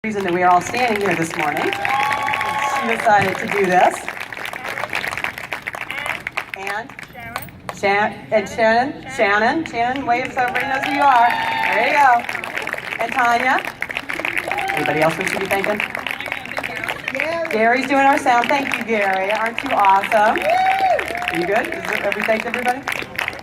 Reason that we are all standing here this morning. She decided to do this. And Shannon, wave so everybody knows who you are. There you go. And Tanya. Anybody else we should be thanking? Gary's doing our sound. Thank you, Gary. Aren't you awesome? Are you good? Have we thanked everybody?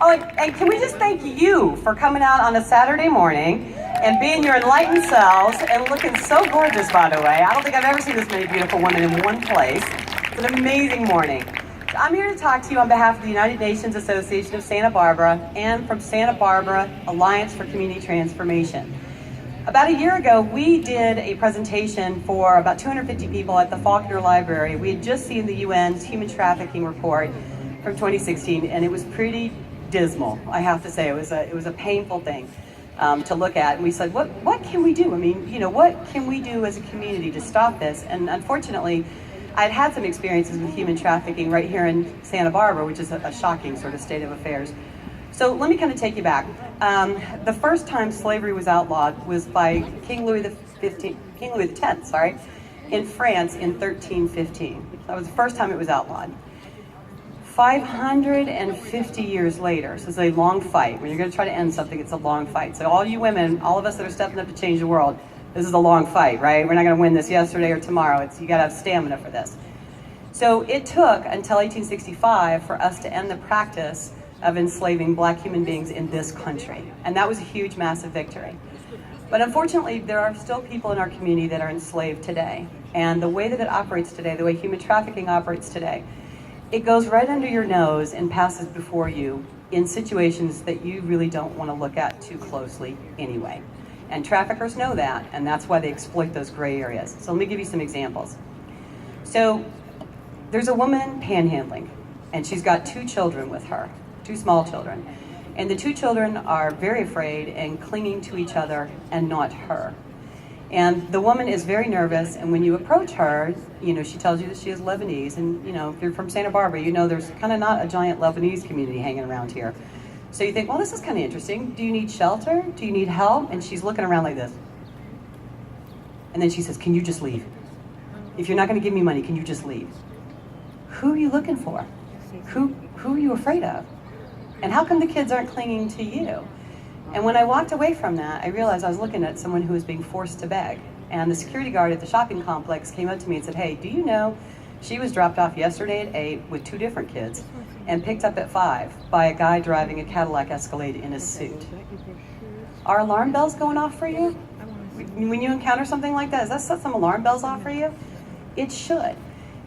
Oh, and can we just thank you for coming out on a Saturday morning and being your enlightened selves and looking so gorgeous, by the way. I don't think I've ever seen this many beautiful women in one place. It's an amazing morning. So I'm here to talk to you on behalf of the United Nations Association of Santa Barbara and from Santa Barbara Alliance for Community Transformation. About a year ago, we did a presentation for about 250 people at the Faulkner Library. We had just seen the UN's human trafficking report from 2016, and it was pretty dismal, I have to say. It was a painful thing to look at. And we said, what can we do? I mean, what can we do as a community to stop this? And unfortunately, I'd had some experiences with human trafficking right here in Santa Barbara, which is a shocking sort of state of affairs. So let me kind of take you back. The first time slavery was outlawed was by King Louis X, in France in 1315. That was the first time it was outlawed. 550 years later, so it's a long fight. When you're going to try to end something, it's a long fight. So all you women, all of us that are stepping up to change the world, this is a long fight, right? We're not going to win this yesterday or tomorrow. You got to have stamina for this. So it took until 1865 for us to end the practice of enslaving black human beings in this country. And that was a huge, massive victory. But unfortunately, there are still people in our community that are enslaved today. And the way that it operates today, the way human trafficking operates today, it goes right under your nose and passes before you in situations that you really don't want to look at too closely anyway. And traffickers know that, and that's why they exploit those gray areas. So let me give you some examples. So there's a woman panhandling, and she's got 2 children with her, 2 small children. And the 2 children are very afraid and clinging to each other and not her. And the woman is very nervous, and when you approach her, she tells you that she is Lebanese, and if you're from Santa Barbara, there's kind of not a giant Lebanese community hanging around here. So you think, well, this is kind of interesting. Do you need shelter? Do you need help? And she's looking around like this. And then she says, can you just leave? If you're not going to give me money, can you just leave? Who are you looking for? Who are you afraid of? And how come the kids aren't clinging to you? And when I walked away from that, I realized I was looking at someone who was being forced to beg. And the security guard at the shopping complex came up to me and said, hey, do you know she was dropped off yesterday at 8 with 2 different kids and picked up at 5 by a guy driving a Cadillac Escalade in a suit. Are alarm bells going off for you? When you encounter something like that, does that set some alarm bells off for you? It should.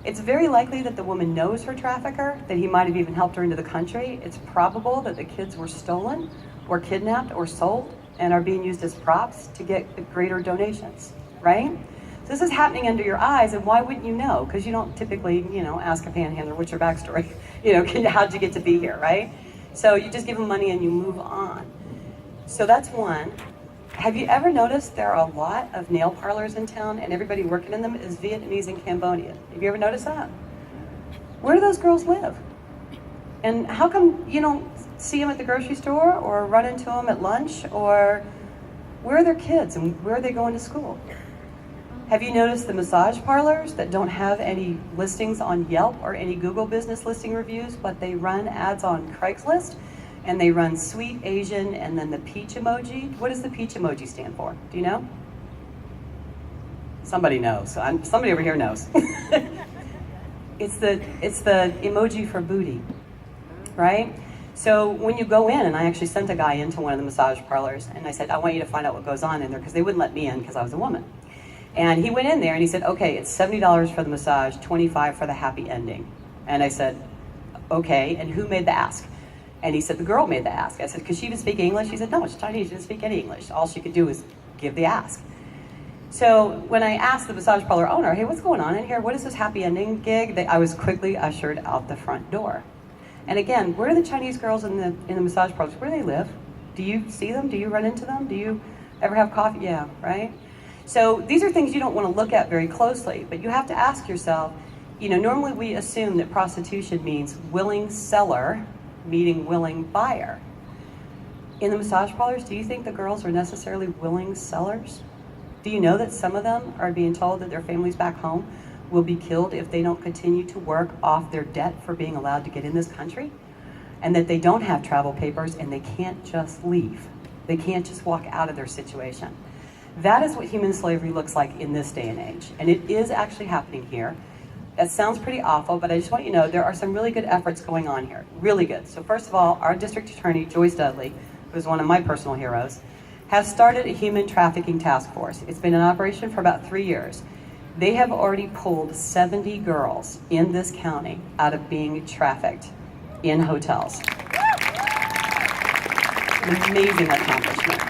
It's very likely that the woman knows her trafficker, that he might have even helped her into the country. It's probable that the kids were stolen or kidnapped or sold and are being used as props to get greater donations, right? So this is happening under your eyes, and why wouldn't you know? Because you don't typically, ask a panhandler, what's your backstory? How'd you get to be here, right? So you just give them money and you move on. So that's one. Have you ever noticed there are a lot of nail parlors in town and everybody working in them is Vietnamese and Cambodian? Have you ever noticed that? Where do those girls live? And how come you don't see them at the grocery store or run into them at lunch? Or where are their kids and where are they going to school? Have you noticed the massage parlors that don't have any listings on Yelp or any Google business listing reviews, but they run ads on Craigslist and they run sweet Asian and then the peach emoji? What does the peach emoji stand for? Do you know? Somebody knows. Somebody over here knows. It's the emoji for booty. Right? So when you go in, and I actually sent a guy into one of the massage parlors, and I said, I want you to find out what goes on in there, because they wouldn't let me in because I was a woman. And he went in there and he said, okay, it's $70 for the massage, $25 for the happy ending. And I said, okay, and who made the ask? And he said, the girl made the ask. I said, could she even speak English? He said, no, it's Chinese, she didn't speak any English. All she could do was give the ask. So when I asked the massage parlor owner, hey, what's going on in here? What is this happy ending gig? I was quickly ushered out the front door. And again, where are the Chinese girls in the massage parlors? Where do they live? Do you see them? Do you run into them? Do you ever have coffee? Yeah, right? So these are things you don't want to look at very closely, but you have to ask yourself, normally we assume that prostitution means willing seller meeting willing buyer. In the massage parlors, do you think the girls are necessarily willing sellers? Do you know that some of them are being told that their families back home will be killed if they don't continue to work off their debt for being allowed to get in this country? And that they don't have travel papers and they can't just leave. They can't just walk out of their situation. That is what human slavery looks like in this day and age. And it is actually happening here. That sounds pretty awful, but I just want you to know there are some really good efforts going on here. Really good. So first of all, our district attorney, Joyce Dudley, who is one of my personal heroes, has started a human trafficking task force. It's been in operation for about 3 years. They have already pulled 70 girls in this county out of being trafficked in hotels. An amazing accomplishment.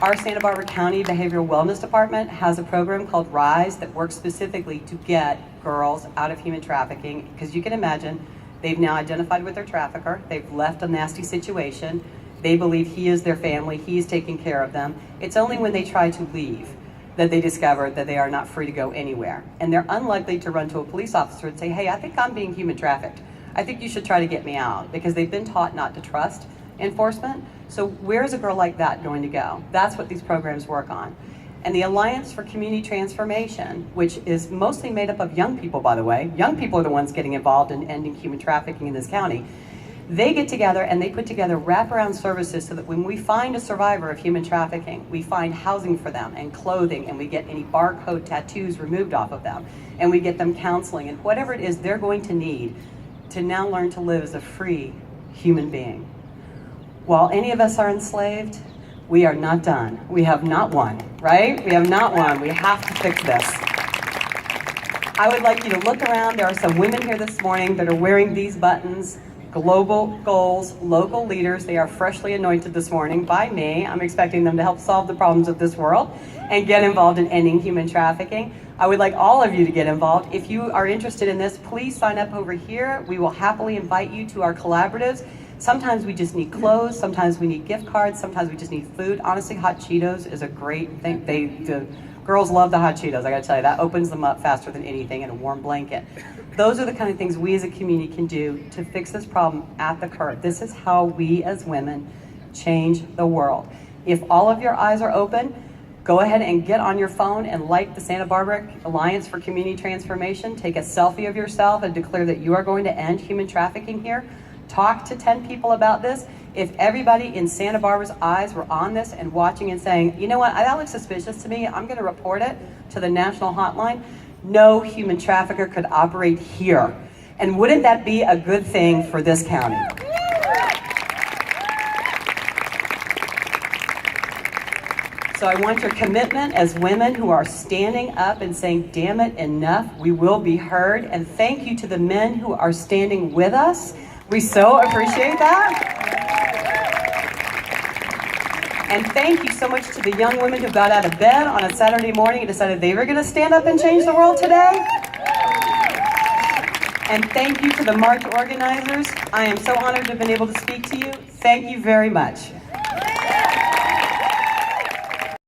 Our Santa Barbara County Behavioral Wellness Department has a program called RISE that works specifically to get girls out of human trafficking, because you can imagine they've now identified with their trafficker, they've left a nasty situation, they believe he is their family, he's taking care of them. It's only when they try to leave that they discover that they are not free to go anywhere. And they're unlikely to run to a police officer and say, hey, I think I'm being human trafficked. I think you should try to get me out, because they've been taught not to trust enforcement. So where's a girl like that going to go? That's what these programs work on. And the Alliance for Community Transformation, which is mostly made up of young people, by the way. Young people are the ones getting involved in ending human trafficking in this county. They get together and they put together wraparound services so that when we find a survivor of human trafficking, we find housing for them and clothing, and we get any barcode tattoos removed off of them, and we get them counseling and whatever it is they're going to need to now learn to live as a free human being. While any of us are enslaved, we are not done. We have not won, right? We have not won. We have to fix this. I would like you to look around. There are some women here this morning that are wearing these buttons. Global goals, local leaders. They are freshly anointed this morning by me. I'm expecting them to help solve the problems of this world and get involved in ending human trafficking. I would like all of you to get involved. If you are interested in this, please sign up over here. We will happily invite you to our collaboratives. Sometimes we just need clothes, sometimes we need gift cards, sometimes we just need food. Honestly, hot Cheetos is a great thing. The girls love the hot Cheetos, I gotta tell you. That opens them up faster than anything, and a warm blanket. Those are the kind of things we as a community can do to fix this problem at the curb. This is how we as women change the world. If all of your eyes are open, go ahead and get on your phone and like the Santa Barbara Alliance for Community Transformation. Take a selfie of yourself and declare that you are going to end human trafficking here. Talk to 10 people about this. If everybody in Santa Barbara's eyes were on this and watching and saying, you know what, that looks suspicious to me, I'm going to report it to the national hotline, no human trafficker could operate here. And wouldn't that be a good thing for this county? So I want your commitment as women who are standing up and saying, damn it, enough, we will be heard. And thank you to the men who are standing with us. We so appreciate that. And thank you so much to the young women who got out of bed on a Saturday morning and decided they were going to stand up and change the world today. And thank you to the march organizers. I am so honored to have been able to speak to you. Thank you very much.